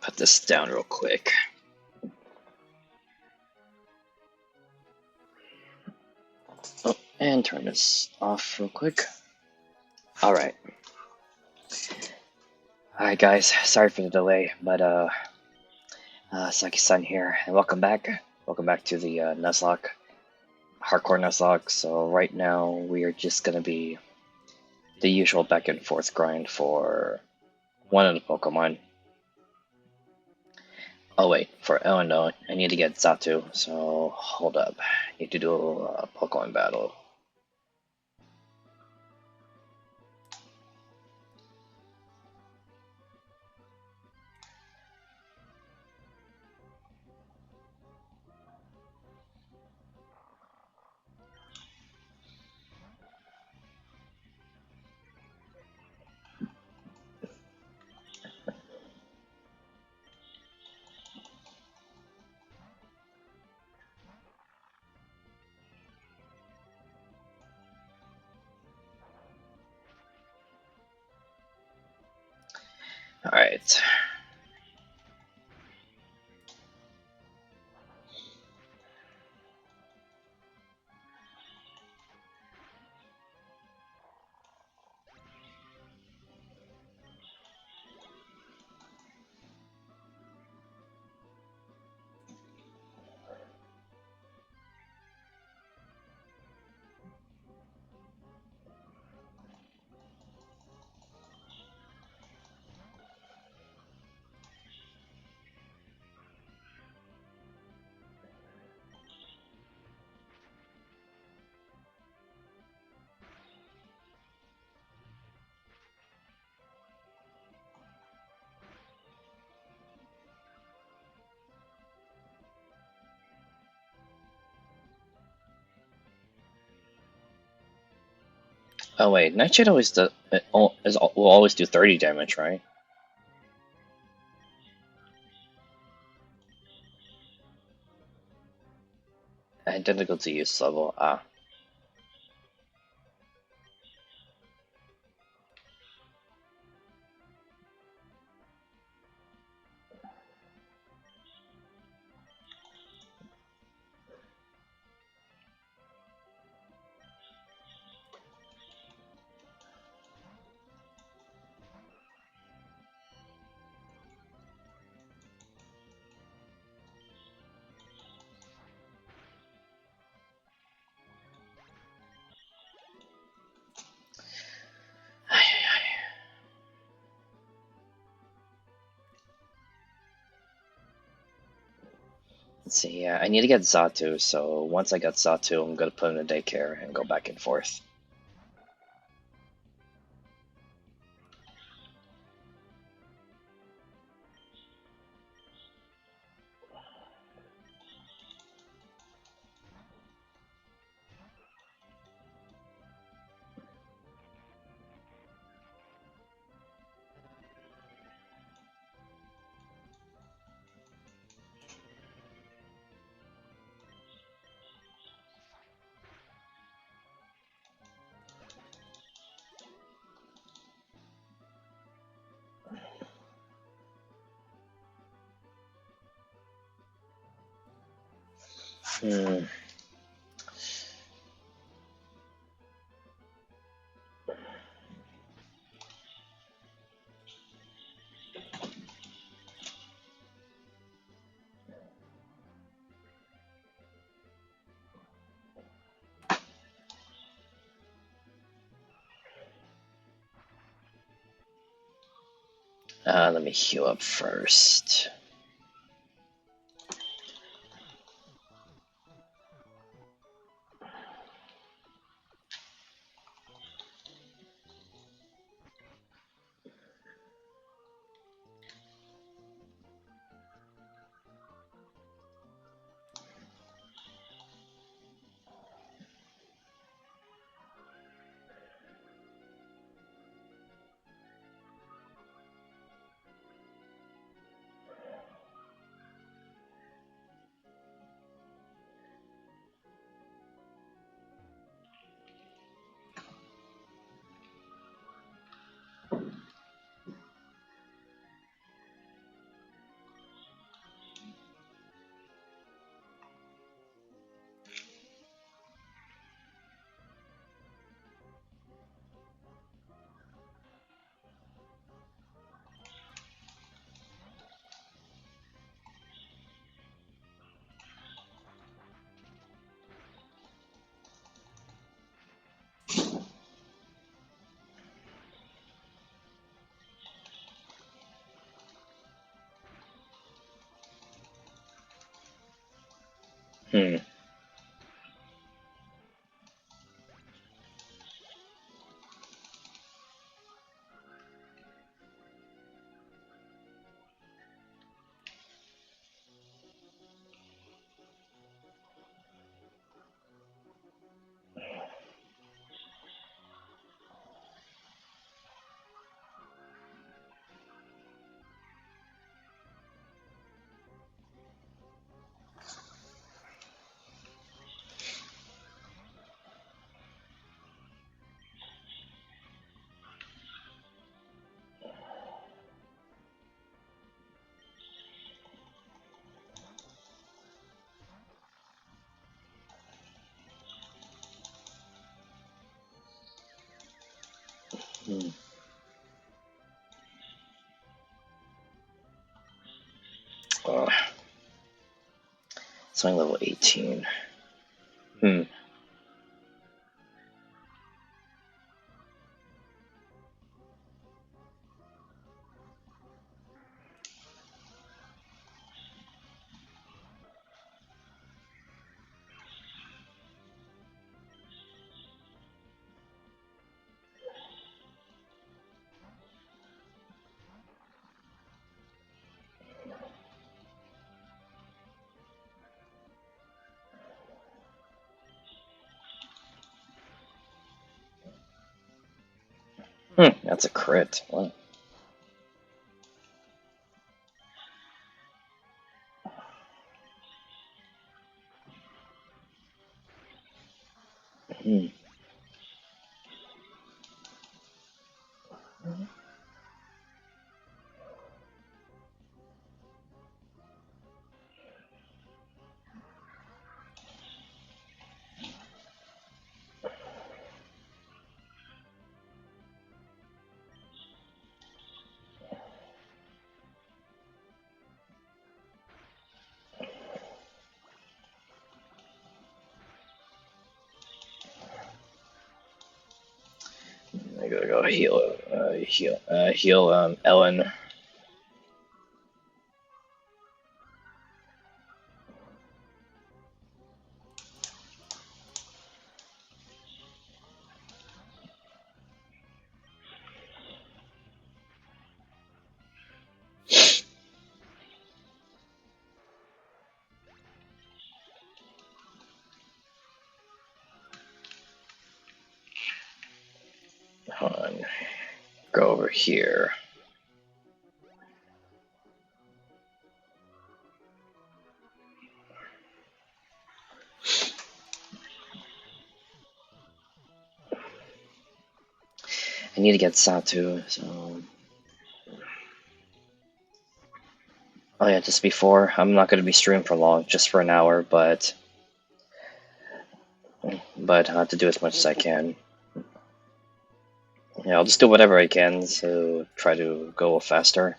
Put this down real quick. Oh, and turn this off real quick. Alright. Alright guys, sorry for the delay, but Saki-san here, and welcome back. Welcome back to the Nuzlocke, Hardcore Nuzlocke. So right now we are just gonna be the usual back and forth grind for one of the Pokemon. Oh wait, oh no, I need to get Zatu, so hold up. I need to do a Pokemon battle. Alright. Oh wait, Nightshade always does, will always do 30 damage, right? Identical to use level, ah. Let's see, yeah, I need to get Zatu, so once I get Zatu, I'm gonna put him in daycare and go back and forth. Hmm. Let me heal up first. Hmm. Hmm. Oh, swing level 18. Hmm. That's a crit. Wow. Hmm. I gotta go heal Ellen. Hold on. Go over here. I need to get Satu, so... Oh yeah, just before. I'm not going to be streaming for long, just for an hour, but but I have to do as much as I can. Yeah, I'll just do whatever I can to try to go faster.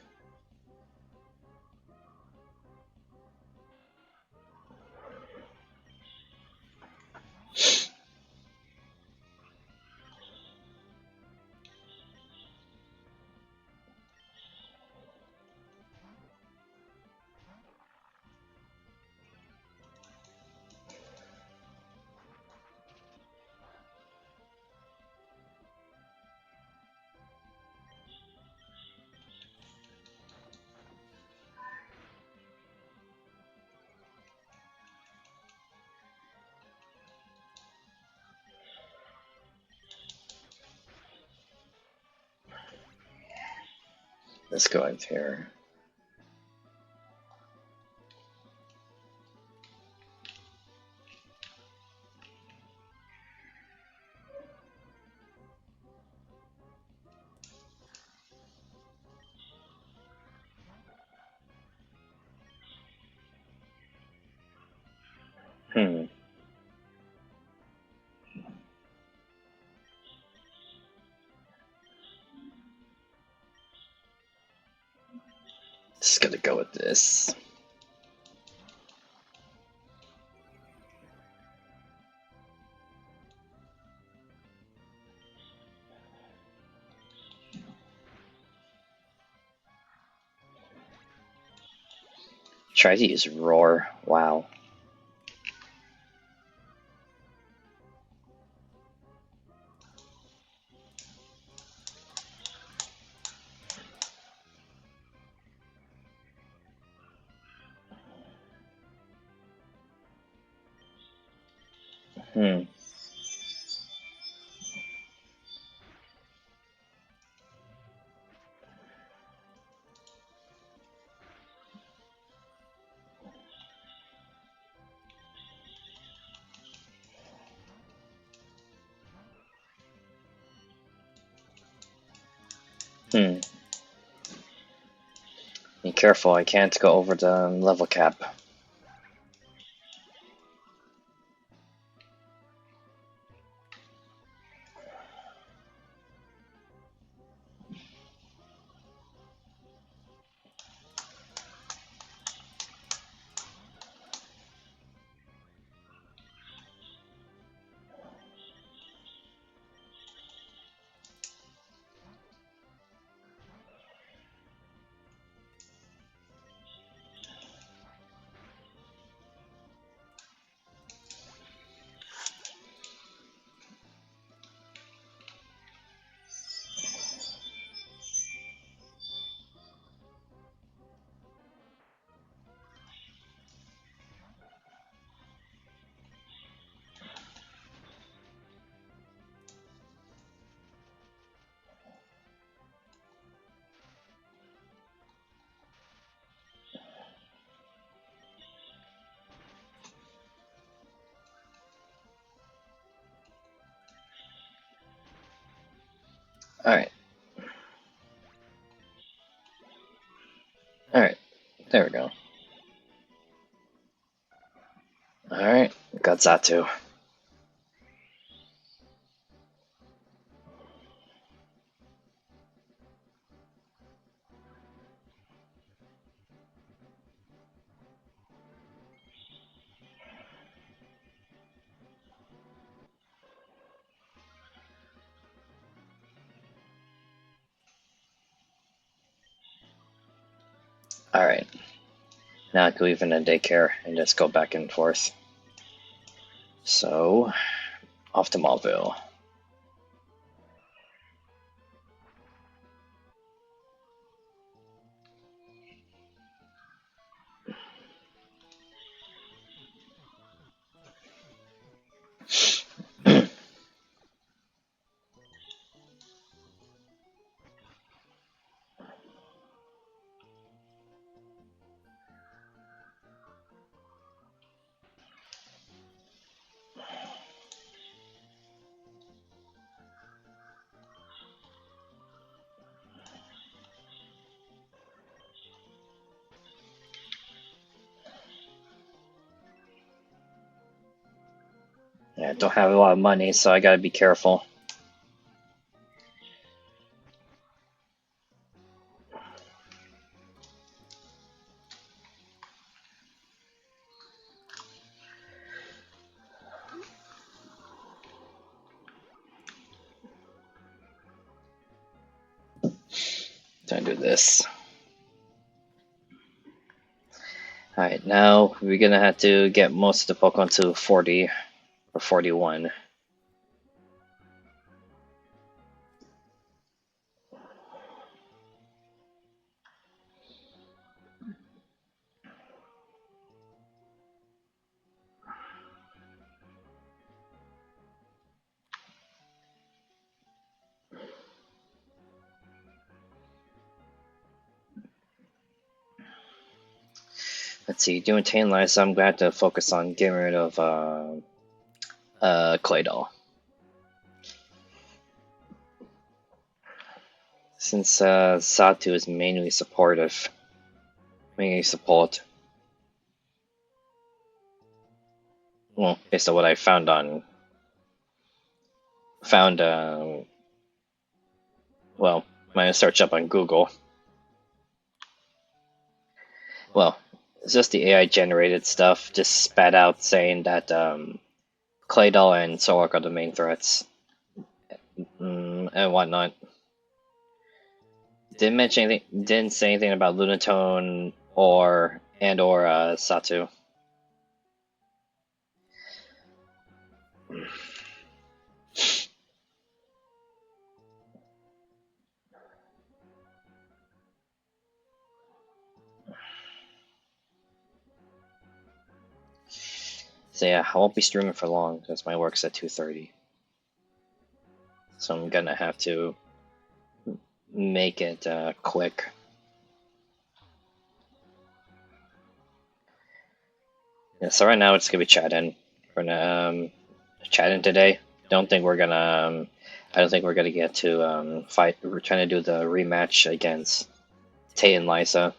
Let's go in here. Hmm. Just gonna go with this. Try to use roar. Wow. Hmm. Hmm. Be careful, I can't go over the level cap. Alright. Alright. There we go. Alright. Got Zatu. Alright. Now I can leave in a daycare and just go back and forth. So, off to Malville. I don't have a lot of money, so I gotta be careful. So I do this. Alright, now we're gonna have to get most of the Pokemon to 40 or 41. Let's see, doing Tame Lies, I'm gonna have to focus on getting rid of Claydol. Since Satu is mainly supportive. Mainly support. Well, based on what I found well, my search up on Google. Well, it's just the AI generated stuff, just spat out saying that Claydol and Solak are the main threats. And whatnot. Didn't say anything about Lunatone or Satu. So yeah, I won't be streaming for long because my work's at 2:30. So I'm gonna have to make it quick. Yeah, so right now it's gonna be chatting. We're gonna chatting today. Don't think we're gonna. I don't think we're gonna get to fight. We're trying to do the rematch against Tay and Lysa.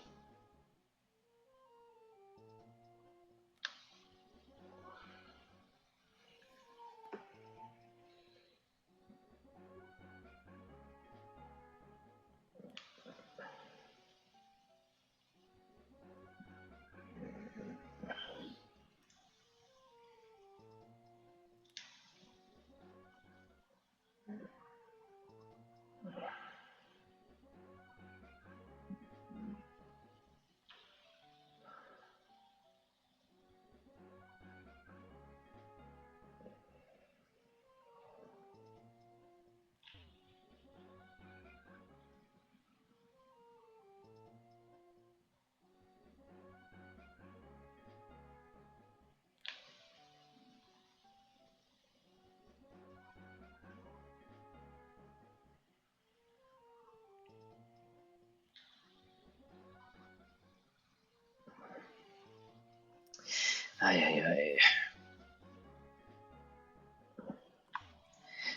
Ay, ay, ay.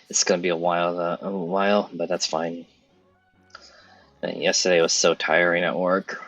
It's gonna be a while, but that's fine. And yesterday was so tiring at work.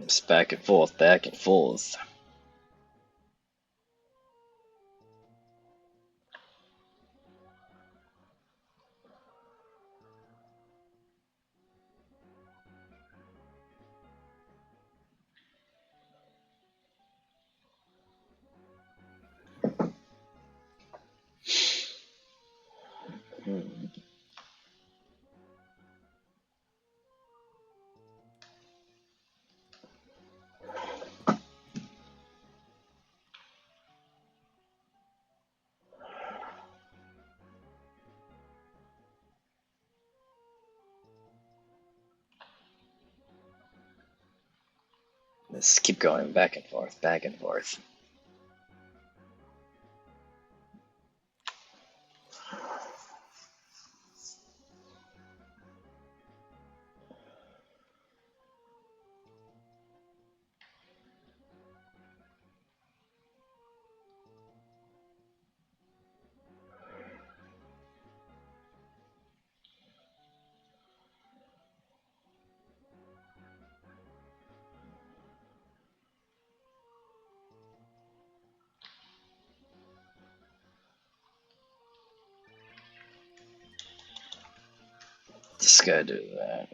Just back and forth, back and forth. Let's keep going back and forth, back and forth. Just gotta do that.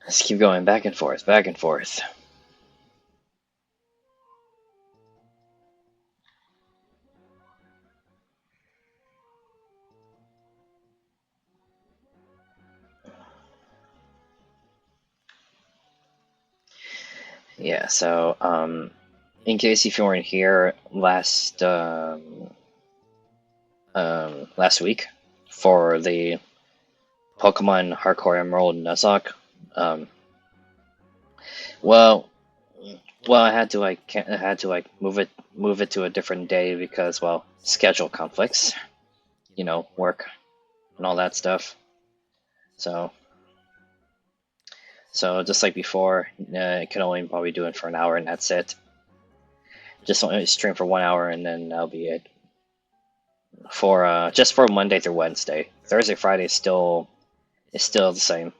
Let's keep going back and forth, back and forth. Yeah, so, in case if you weren't here last week for the Pokemon Hardcore Emerald Nuzlocke, um, well, I had to move it to a different day because, well, schedule conflicts, work and all that stuff. So just like before, I can only probably do it for an hour and that's it. Just only stream for 1 hour and then that'll be it. For just for Monday through Wednesday. Thursday, Friday is still the same.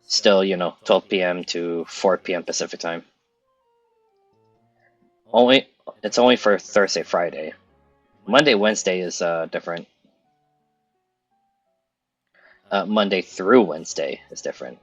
Still, 12 p.m. to 4 p.m. Pacific time. It's only for Thursday, Friday. Monday, Wednesday is different. Monday through Wednesday is different.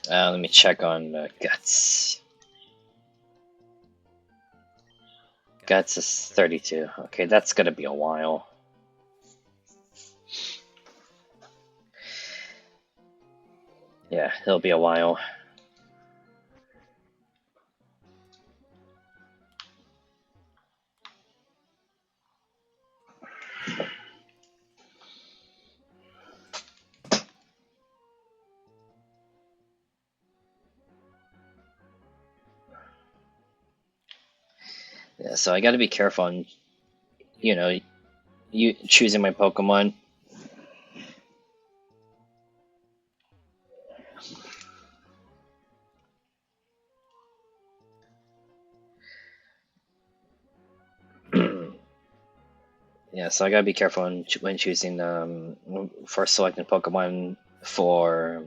Let me check on Guts. Guts is 32. Okay, that's gonna be a while. Yeah, it'll be a while. Yeah, so I gotta be careful on, you choosing my Pokemon. Yeah, so I gotta be careful when choosing for selecting Pokemon for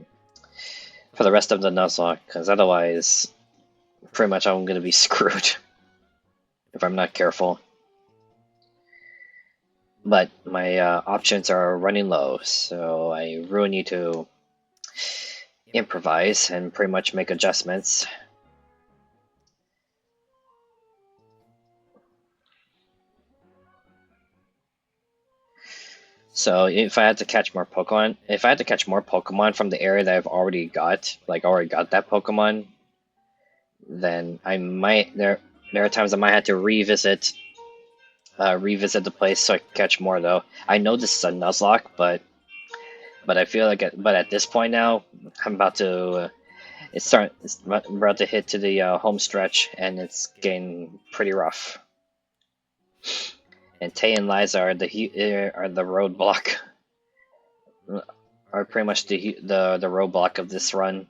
the rest of the Nuzlocke, because otherwise, pretty much I'm gonna be screwed if I'm not careful. But my options are running low, so I really need to improvise and pretty much make adjustments. So if I had to catch more Pokemon from the area that I've already got, already got that Pokemon, then I might there are times I might have to revisit the place so I can catch more though. I know this is a Nuzlocke, but I feel like at this point now I'm about to I'm about to hit to the home stretch and it's getting pretty rough. And Tay and Liza are the roadblock, are pretty much the roadblock of this run.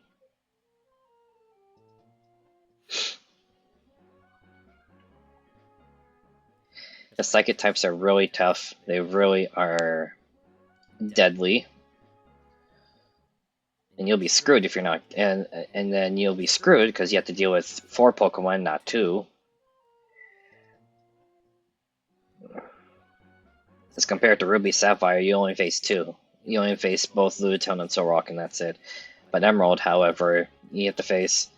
The psychic types are really tough. They really are deadly, and you'll be screwed if you're not. And then you'll be screwed because you have to deal with 4 Pokemon, not 2. As compared to Ruby Sapphire, you only face 2. You only face both Lunatone and Solrock, and that's it. But Emerald, however, you have to face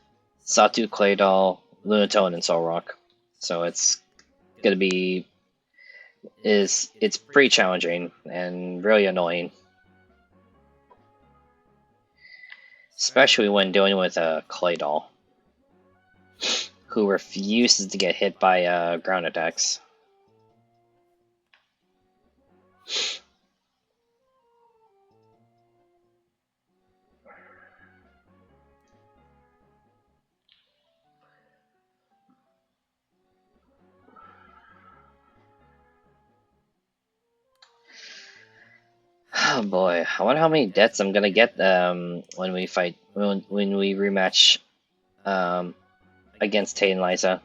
Satu, Claydol, Lunatone, and Solrock. So it's gonna be is it's pretty challenging and really annoying, especially when dealing with a clay doll who refuses to get hit by ground attacks. Oh boy, I wonder how many deaths I'm gonna get when we fight when we rematch um against Tay and Liza.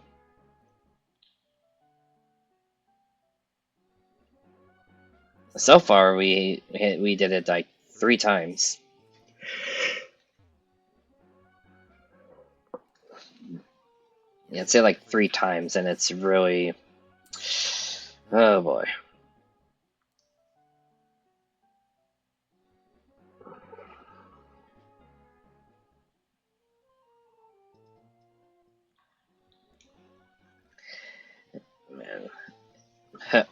So far we did it like 3 times. Yeah, I'd say like 3 times, and it's really, oh boy. Man.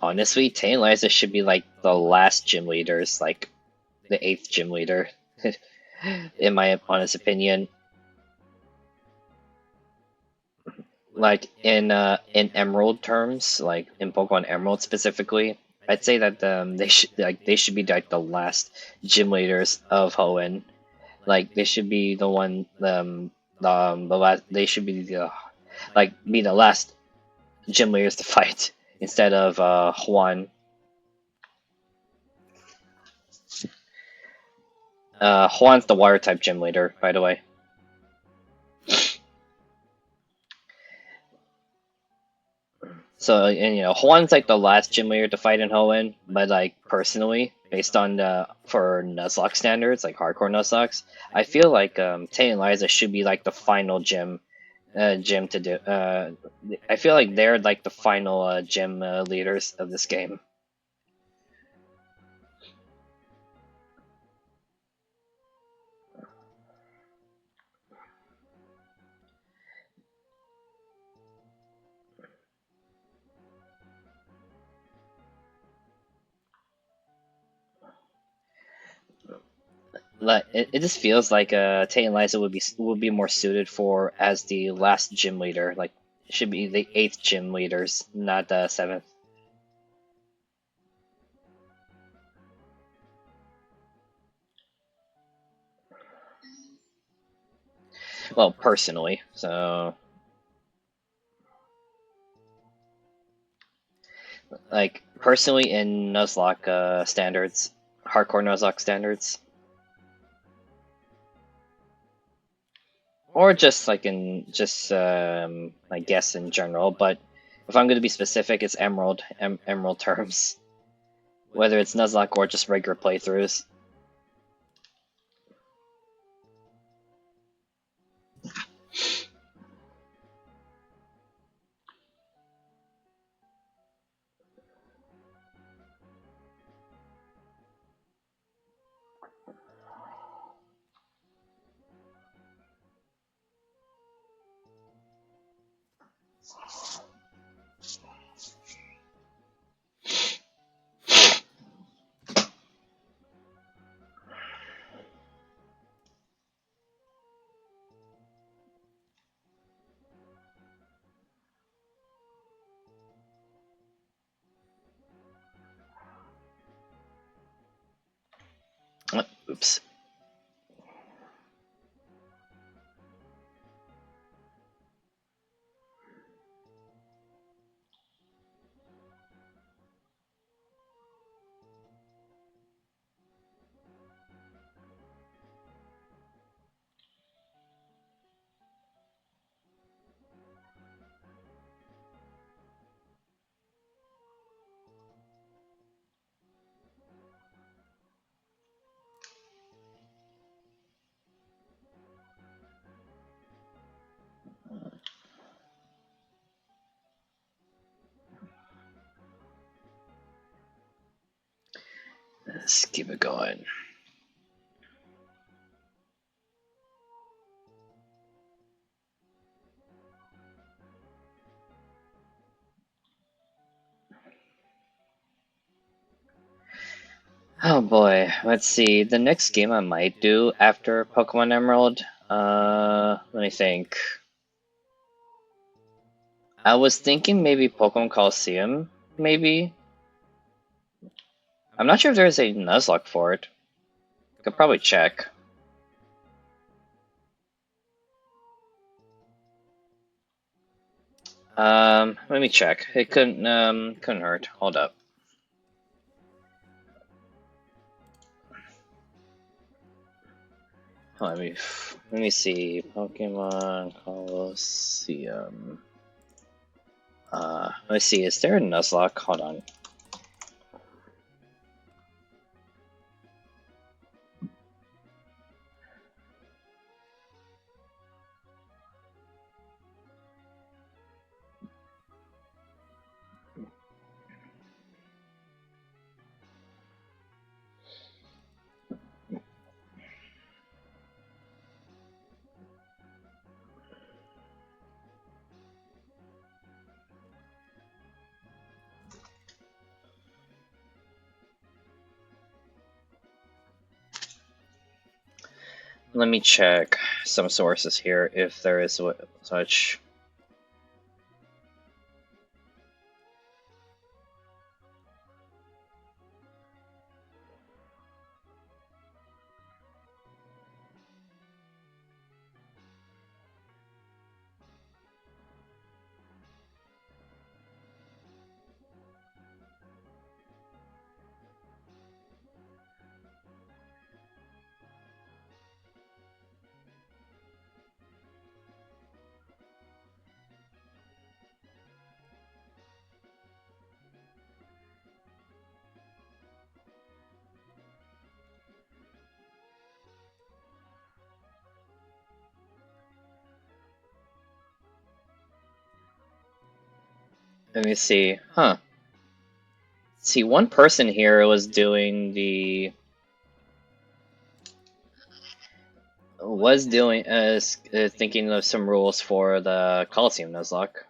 Honestly, Tay and Liza should be like the last gym leaders, like the 8th gym leader, in my honest opinion. Like in Emerald terms, like in Pokemon Emerald specifically, I'd say that they should be like the last gym leaders of Hoenn. Like they should be the one the last they should be the like be the last gym leaders to fight instead of Juan. Juan's the water type gym leader, by the way. So, and Juan's like the last gym leader to fight in Hoenn, but like personally, based on the for Nuzlocke standards, like hardcore Nuzlocks, I feel like Tay and Liza should be like the final gym to do. I feel like they're like the final gym leaders of this game. Like it just feels like Tay and Liza would be more suited for as the last gym leader. Like it should be the 8th gym leaders, not the 7th. Well, personally, so like personally in Nuzlocke standards, hardcore Nuzlocke standards, or just like in just I guess in general. But if I'm going to be specific, it's Emerald terms, whether it's Nuzlocke or just regular playthroughs. Oops. Let's keep it going. Oh boy, let's see. The next game I might do after Pokemon Emerald, let me think. I was thinking maybe Pokemon Coliseum, maybe. I'm not sure if there's a Nuzlocke for it. Could probably check. Let me check. It couldn't hurt. Hold up. Let me see. Pokemon Coliseum. Let's see. Is there a Nuzlocke? Hold on. Let me check some sources here if there is such. Let me see. Huh. See, one person here was doing the thinking of some rules for the Coliseum Nuzlocke.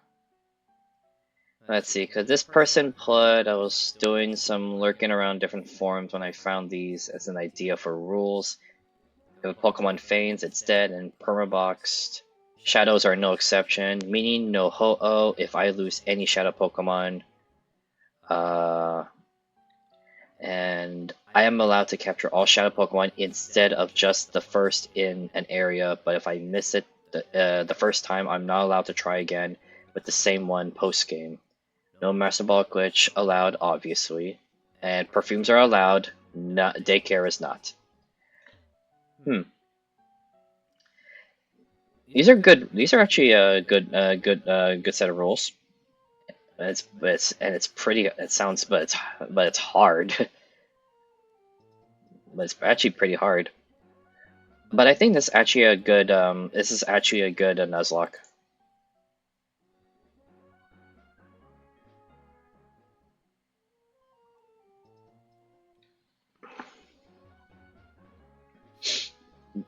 Let's see, because this person put I was doing some lurking around different forums when I found these as an idea for rules. If Pokemon feigns, it's dead and permaboxed. Shadows are no exception, meaning no Ho-Oh if I lose any Shadow Pokemon. And I am allowed to capture all Shadow Pokemon instead of just the first in an area, but if I miss it the first time, I'm not allowed to try again with the same one post-game. No Master Ball glitch allowed, obviously. And perfumes are allowed, daycare is not. These are good. These are actually a good set of rules. It's pretty. It sounds, but it's hard. But it's actually pretty hard. But I think this is actually a good. This is actually a good Nuzlocke.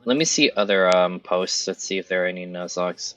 Let me see other posts. Let's see if there are any Nuzlockes.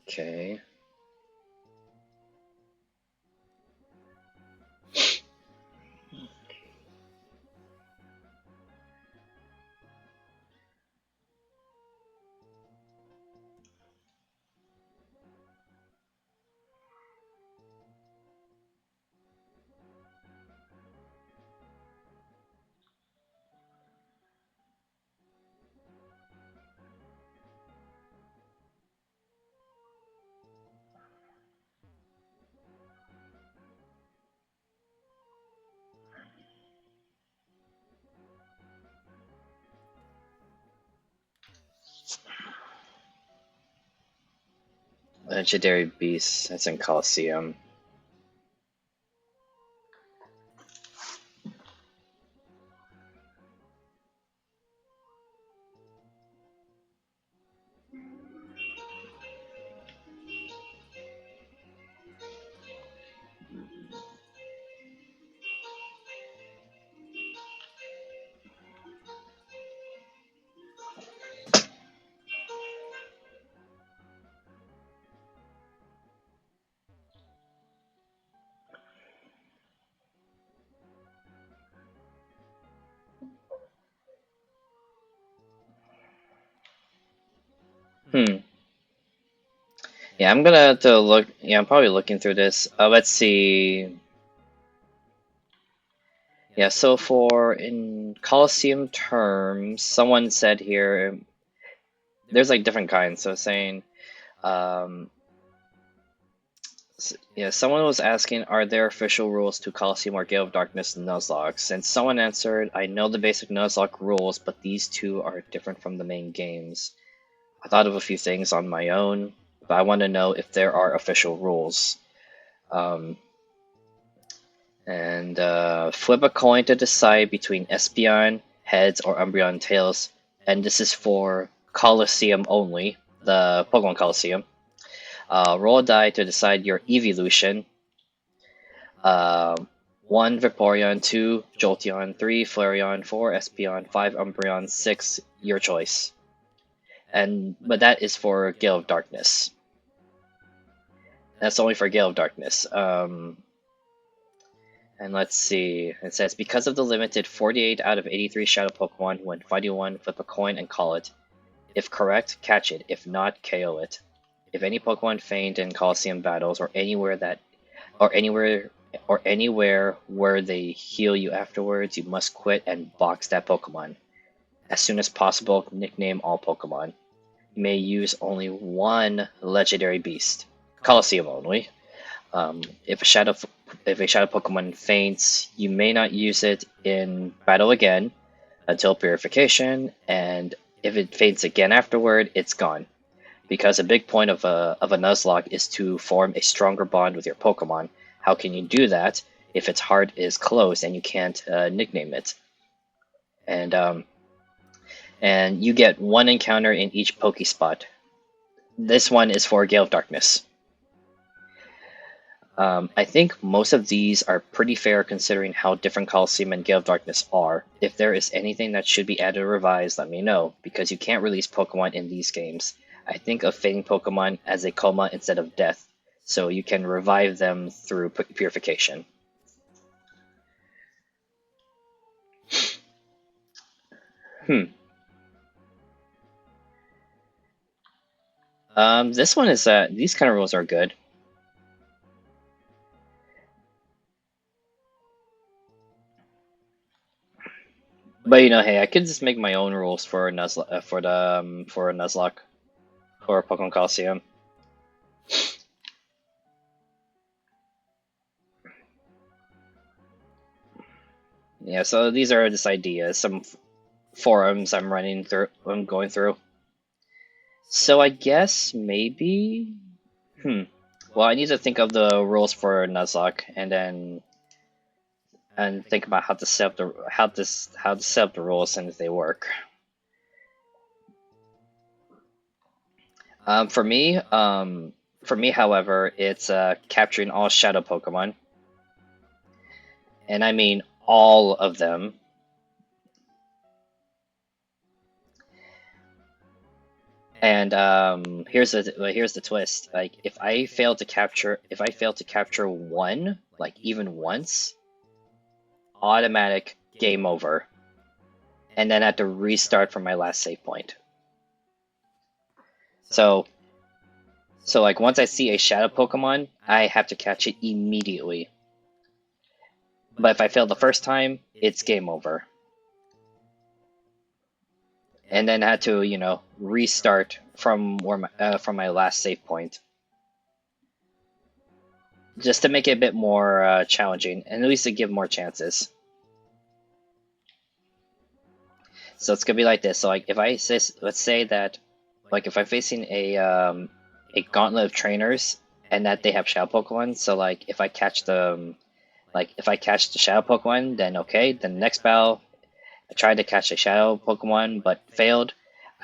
Okay. Legendary Beast, that's in Coliseum. Yeah, I'm gonna have to look. Yeah, I'm probably looking through this. Let's see. Yeah, so for in Coliseum terms, someone said here there's like different kinds. So saying, um, yeah, someone was asking, are there official rules to Coliseum or Gale of Darkness and Nuzlocke? And someone answered, I know the basic Nuzlocke rules, but these two are different from the main games. I thought of a few things on my own, but I want to know if there are official rules. Um, and flip a coin to decide between Espeon heads or Umbreon tails. And this is for Coliseum only, the Pokemon Coliseum. Roll a die to decide your evolution. 1 Vaporeon, 2 Jolteon, 3 Flareon, 4 Espeon, 5 Umbreon, 6 your choice. But that is for Gale of Darkness. That's only for Gale of Darkness. And let's see. It says, because of the limited 48 out of 83 Shadow Pokemon, when fighting one, flip a coin and call it. If correct, catch it. If not, KO it. If any Pokemon faint in Coliseum battles or anywhere where they heal you afterwards, you must quit and box that Pokemon. As soon as possible, nickname all Pokemon. You may use only one legendary beast. Coliseum only. If a shadow Pokemon faints, you may not use it in battle again until purification, and if it faints again afterward, it's gone. Because a big point of a Nuzlocke is to form a stronger bond with your Pokemon. How can you do that if its heart is closed and you can't nickname it? And you get one encounter in each Pokespot. This one is for Gale of Darkness. I think most of these are pretty fair considering how different Coliseum and Gale of Darkness are. If there is anything that should be added or revised, let me know, because you can't release Pokemon in these games. I think of fading Pokemon as a coma instead of death, so you can revive them through purification. This one is these kind of rules are good. But hey, I could just make my own rules for Nuzlocke, for Nuzlocke, or Pokemon Coliseum. Yeah, so these are just ideas, some forums I'm going through. So I guess maybe, well, I need to think of the rules for Nuzlocke and think about how to set up the rules and if they work. For me, however, it's capturing all Shadow Pokemon, and I mean all of them. And here's the twist. Like, if I fail to capture one, like even once, automatic game over, and then I have to restart from my last save point. So like once I see a Shadow Pokemon, I have to catch it immediately. But if I fail the first time, it's game over. And then I had to, restart from my last save point, just to make it a bit more challenging, and at least to give more chances. So it's gonna be like this. So like if let's say that, like if I'm facing a a gauntlet of trainers and that they have shadow Pokemon. So like if I catch the shadow Pokemon, then okay. Then next battle, I tried to catch a shadow Pokemon but failed.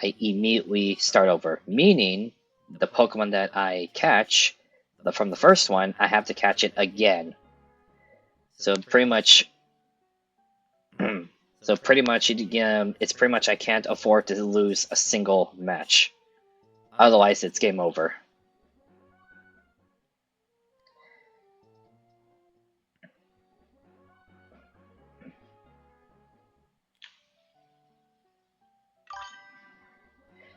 I immediately start over, meaning the Pokemon that I catch from the first one, I have to catch it again. So pretty much, it's pretty much I can't afford to lose a single match. Otherwise, it's game over.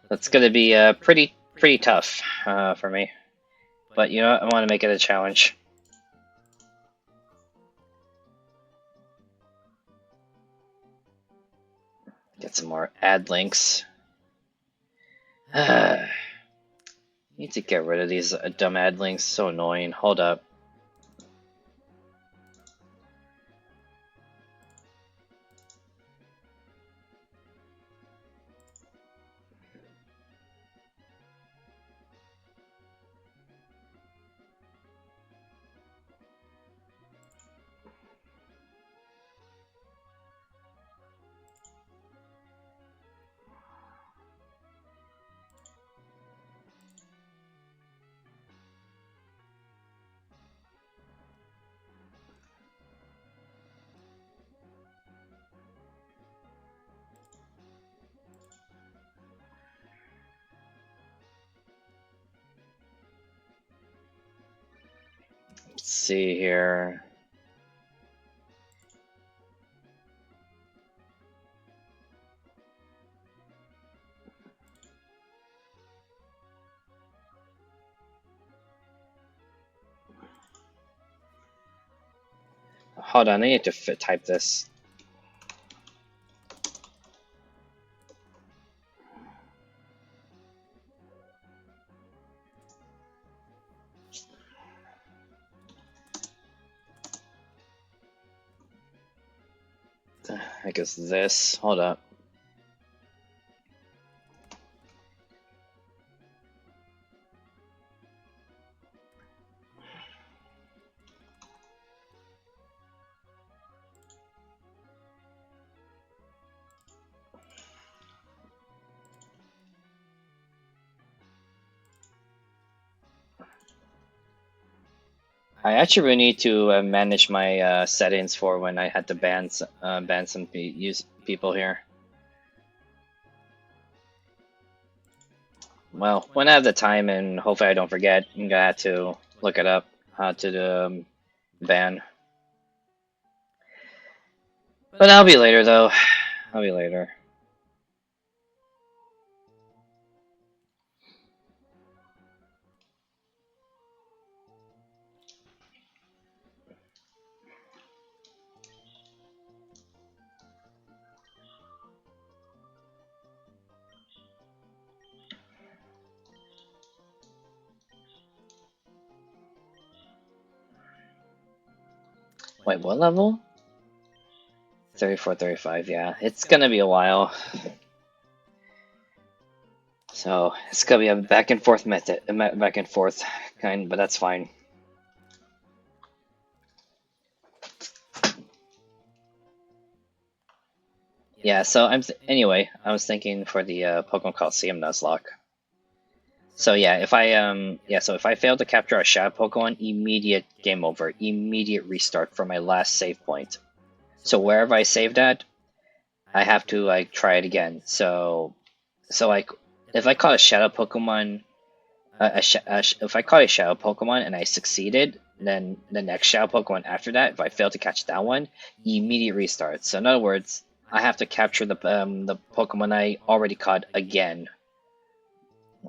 That's gonna be pretty tough for me. But you know what? I want to make it a challenge. Get some more ad links. Need to get rid of these dumb ad links. So annoying. Hold up. Let's see here. Hold on, I need to type this. I guess this. Hold up. I actually really need to manage my settings for when I had to ban some people here. Well, when I have the time and hopefully I don't forget, I'm gonna have to look it up how to ban. But I'll be later though. I'll be later. Wait, what level? 34, 35, yeah. It's gonna be a while. So, it's gonna be a back and forth method, back and forth kind, but that's fine. Yeah, so anyway, I was thinking for the Pokemon Coliseum Nuzlocke. So yeah, if I fail to capture a shadow Pokemon, immediate game over, immediate restart from my last save point. So wherever I saved at, I have to like try it again. So like if I caught a shadow Pokemon, if I caught a shadow Pokemon and I succeeded, then the next shadow Pokemon after that, if I fail to catch that one, immediate restart. So in other words, I have to capture the Pokemon I already caught again.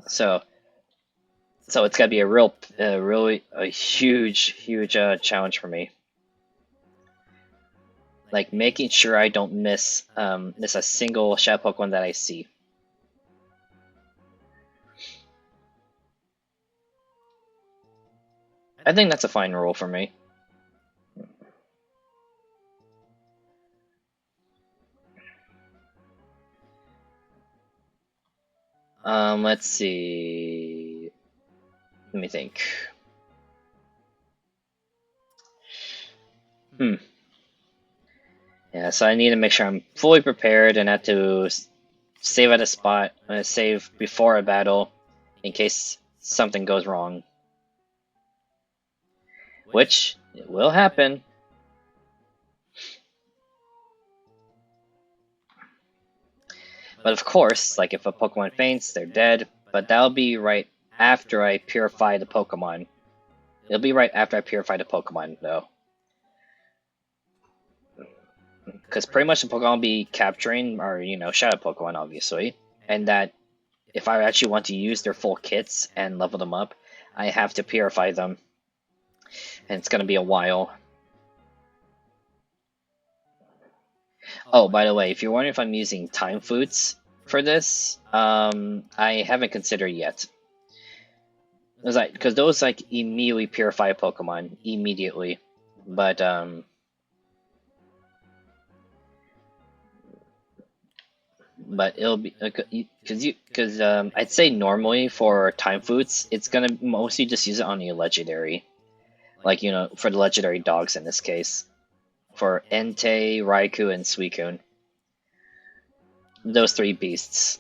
So it's gonna be a really a huge challenge for me. Like making sure I don't miss a single shadow Pokemon that I see. I think that's a fine rule for me. Let's see. Let me think. Yeah, so I need to make sure I'm fully prepared and have to save at a spot, save before a battle, in case something goes wrong. Which will happen. But of course, like if a Pokemon faints, they're dead. But that'll be right after I purify the Pokemon. It'll be right after I purify the Pokemon, though. Because pretty much the Pokemon I'll be capturing are, Shadow Pokemon, obviously. And that if I actually want to use their full kits and level them up, I have to purify them. And it's going to be a while. Oh, by the way, if you're wondering if I'm using time foods for this, I haven't considered yet. Because those immediately purify a Pokemon immediately, but it'll be because I'd say normally for time foods it's gonna mostly just use it on the legendary, for the legendary dogs in this case, for Entei, Raikou, and Suicune. Those three beasts.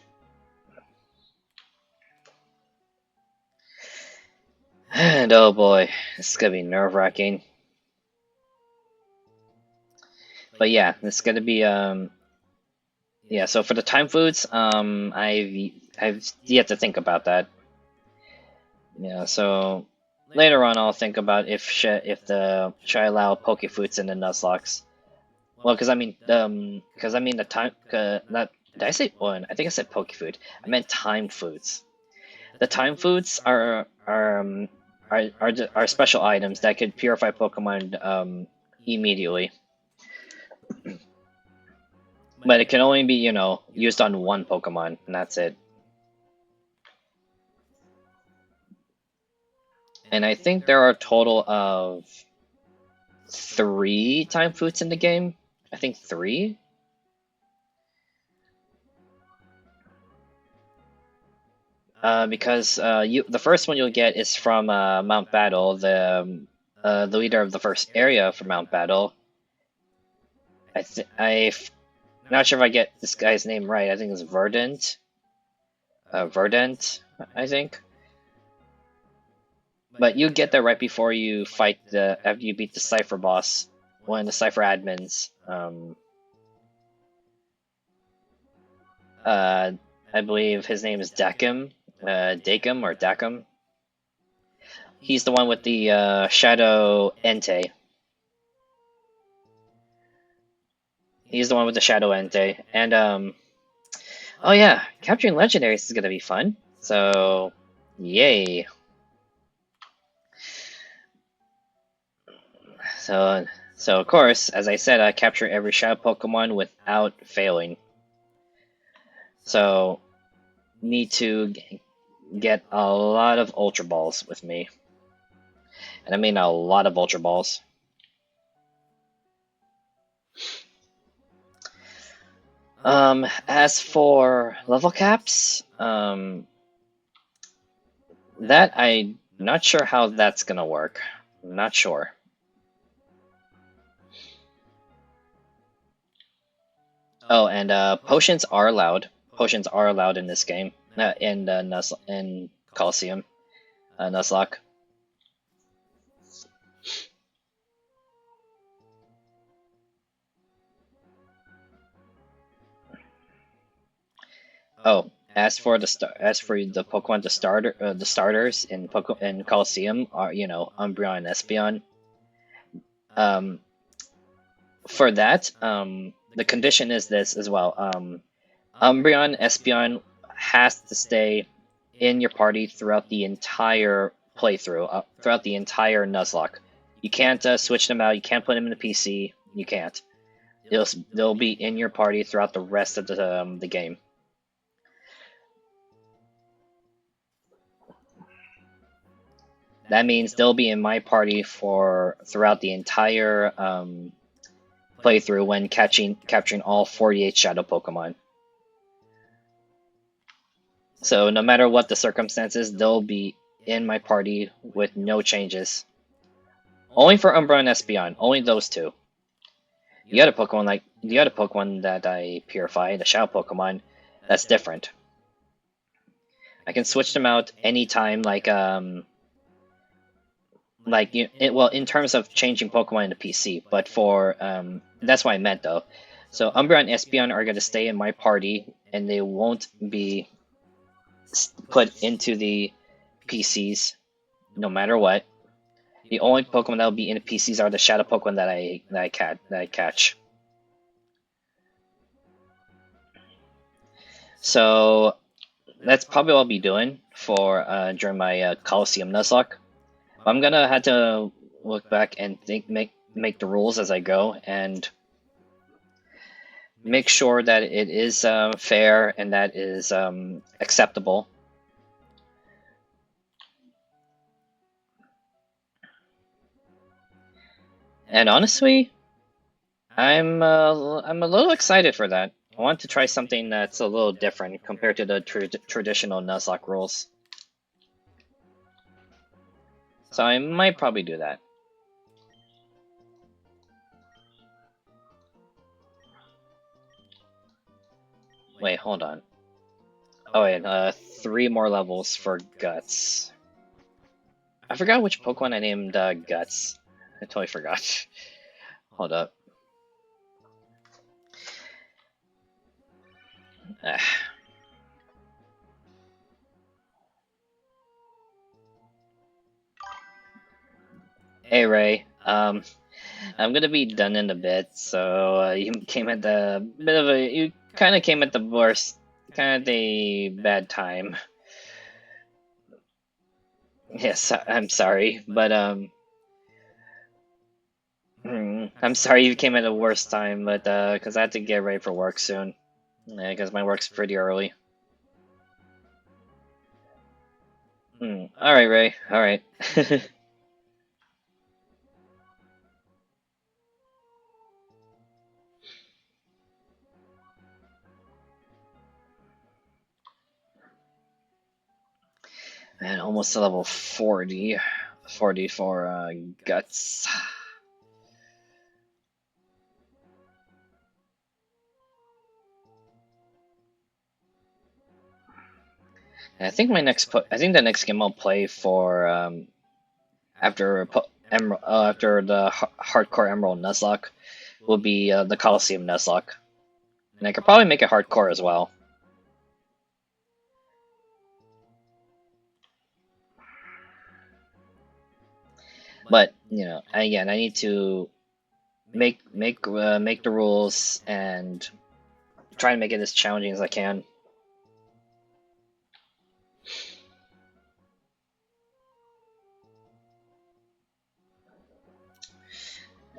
And oh boy, this is gonna be nerve-wracking. But yeah, this is gonna be yeah. So for the time foods, I've yet to think about that. Yeah. So later on, I'll think about should I allow Pokefoods in the Nuzlocks. Well, because I mean the time not did I say one? I think I said Pokefood. I meant time foods. The time foods are special items that could purify Pokemon immediately. But it can only be, used on one Pokemon, and that's it. And I think there are a total of 3 time foods in the game. I think 3. Because the first one you'll get is from Mount Battle, the leader of the first area for Mount Battle. I'm not sure if I get this guy's name right. I think it's Verdant. Verdant, I think. But you get there right before you fight after you beat the Cypher boss, one of the Cypher admins. I believe his name is Dakim. Dakim or Dakim. He's the one with the Shadow Entei. He's the one with the Shadow Entei. And, oh yeah, capturing legendaries is gonna be fun. So, yay. So of course, as I said, I capture every Shadow Pokemon without failing. So, need to get a lot of Ultra Balls with me. And I mean a lot of Ultra Balls. As for level caps, that I'm not sure how that's gonna work. I'm not sure. Oh, and potions are allowed. Potions are allowed in this game, in Coliseum, Nuzlocke. Oh, as for the Pokemon, the starters in Coliseum are Umbreon and Espeon. For that, the condition is this as well. Umbreon, Espeon has to stay in your party throughout the entire playthrough, throughout the entire Nuzlocke. You can't switch them out. You can't put them in the PC. You can't. They'll be in your party throughout the rest of the game. That means they'll be in my party throughout the entire playthrough when capturing all 48 Shadow Pokemon. So no matter what the circumstances, they'll be in my party with no changes. Only for Umbra and Espeon, only those two. The other Pokemon that I purify, the Shadow Pokemon, that's different. I can switch them out anytime, well, in terms of changing Pokemon in the PC, but for that's what I meant though. So Umbra and Espeon are gonna stay in my party, and they won't be put into the PCs, no matter what. The only Pokemon that will be in the PCs are the Shadow Pokemon that I catch. So that's probably what I'll be doing for during my Coliseum Nuzlocke. I'm gonna have to look back and make the rules as I go and make sure that it is fair and that is acceptable. And honestly, I'm a little excited for that. I want to try something that's a little different compared to the traditional Nuzlocke rules. So I might probably do that. Wait, hold on. Oh wait, 3 more levels for Guts. I forgot which Pokemon I named Guts. I totally forgot. Hold up. Hey Ray, I'm gonna be done in a bit, so you came at the you kind of came at the worst, kind of the bad time. Yes, I'm sorry, but I'm sorry you came at the worst time, but because I have to get ready for work soon, yeah, because my work's pretty early. All right, Ray. All right. Man, almost to level 40. 40 for Guts. And I think the next game I'll play for after the Hardcore Emerald Nuzlocke will be the Coliseum Nuzlocke, and I could probably make it hardcore as well. But you know, again, I need to make the rules and try to make it as challenging as I can.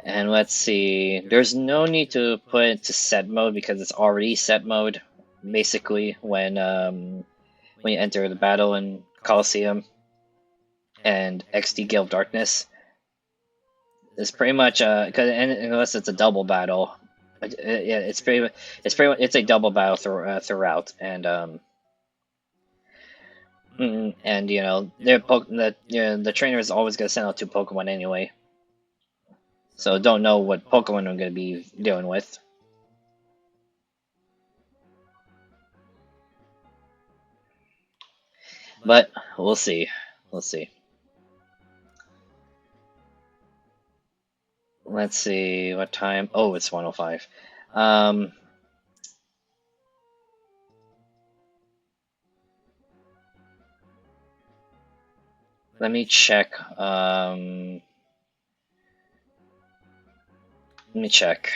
And let's see, there's no need to put it to set mode because it's already set mode, basically, when you enter the battle in Coliseum and XD Gale of Darkness. It's pretty much unless it's a double battle, yeah, it's a double battle throughout, and you know the trainer is always gonna send out 2 Pokemon anyway. So don't know what Pokemon I'm going to be dealing with. But we'll see. We'll see. Let's see what time. Oh, it's 1:05. Let me check. Let me check.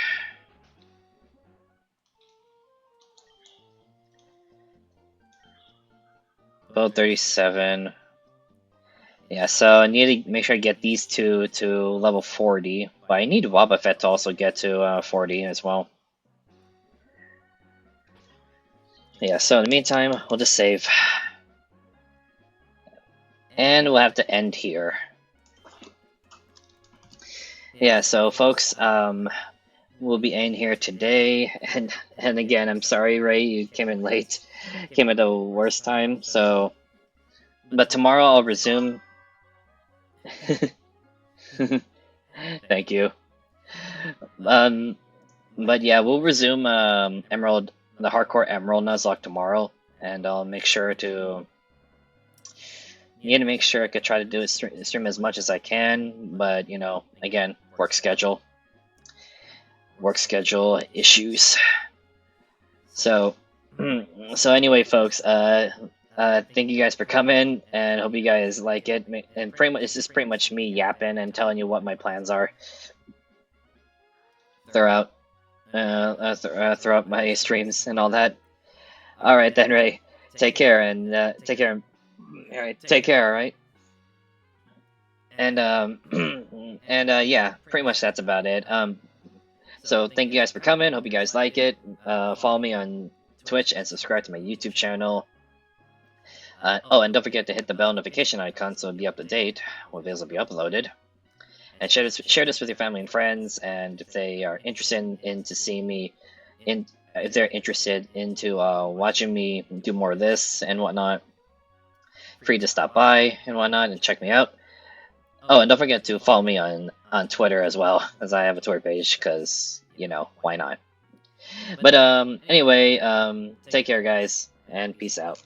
About 37. Yeah, so I need to make sure I get these 2 to level 40, but I need Wobbuffet to also get to 40 as well. Yeah, so in the meantime, we'll just save. And we'll have to end here. Yeah, so folks, we'll be ending here today, and again, I'm sorry, Ray, you came in late, came at the worst time. So but tomorrow I'll resume. Thank you. Um, but yeah, we'll resume Emerald, the hardcore Emerald Nuzlocke tomorrow, and I'll make sure to. Make sure I could try to do it stream as much as I can, but you know, again, work schedule issues. So, so anyway, folks, thank you guys for coming, and hope you guys like it. And pretty much, it's just pretty much me yapping and telling you what my plans are throughout, throughout my streams and all that. All right then, Ray. Take care and take care. All right, take care. All right. And and yeah, pretty much that's about it. So thank you guys for coming. Hope you guys like it. Follow me on Twitch and subscribe to my YouTube channel. Oh, and don't forget to hit the bell notification icon so it'll be up to date when videos will be uploaded. And share this with your family and friends. And if they are interested into seeing me, if they're interested into watching me do more of this and whatnot, free to stop by and whatnot and check me out. Oh, and don't forget to follow me on Twitter as well, as I have a Twitter page, because, you know, why not? But anyway, take care, guys, and peace out.